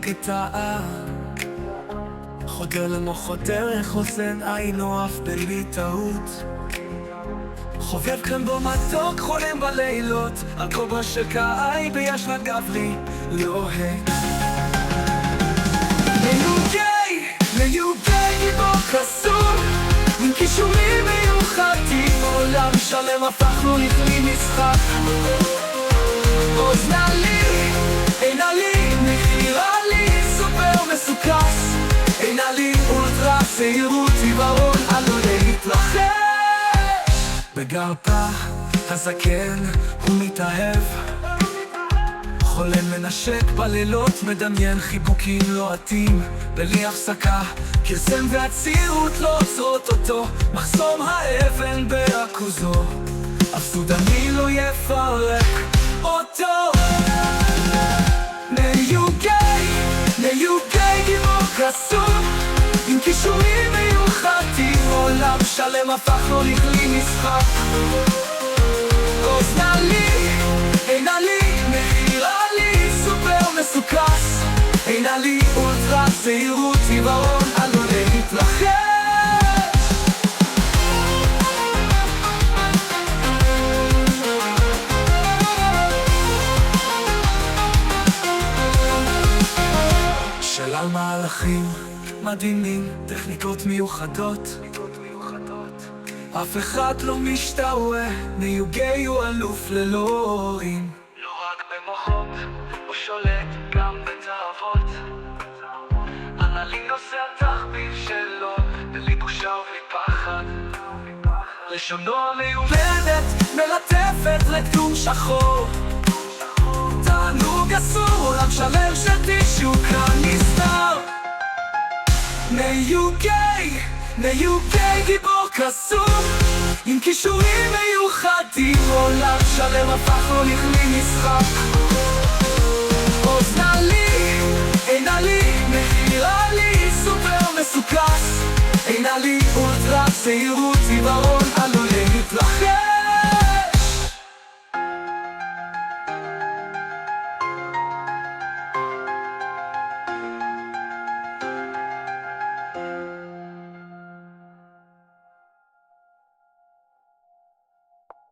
קטעה, חודר למוחו דרך חוסן היינו אף בלי טעות. חובב כאן בו מתוק, חולם בלילות על כובע של קאי בישנת גברי לוהק. מיוגי גיבור קסום עם כישורים מיוחדים, עולם שלם הפכנו לכלי משחק. אוזנה לי, אינה לי, מחירה לי, סופר מסוכס, אינה לי אולטרה צעירות, עיוורון עלול להתרחש. בגרפה הזקן הוא מתאהב, חולם מנשק בלילות, מדמיין חיבוקים לוהטים בלי הפסקה. קסם והצעירות לא עוצרות אותו, מחסום האבן בעכוזו, אף סודני לא יפרק אותו. מיוגי גיבור קסום עם כישורים מיוחדים, עולם שלם הפכנו לכלי משחק. אוזנה לי, אינה לי, מחירה לי, סופר מסוכס, אינה לי אולטרה צעירות, עיוורון עלול להתרחש. שלל מהלכים מדהימים, טכניקות מיוחדות, אף אחד לא משתווה, מיוגי הוא אלוף ללא הורים. לא רק במוחות, הוא שולט גם בתאוות. הנעלים נושא התחביב שלו, בלי בושה ובלי פחד. לשונו המיומדת, מלטפת רקטום שחור. תענוג אסור, עולם שלם של טישו כאן נסתר. מיוגי גיבור קסום עם כישורים מיוחדים, עולם שלם הפכנו לכלי משחק. אוזנה לי, אינה לי, מחירה לי, סופר מסוכס, אינה לי אולטרה צעירות, עיוורון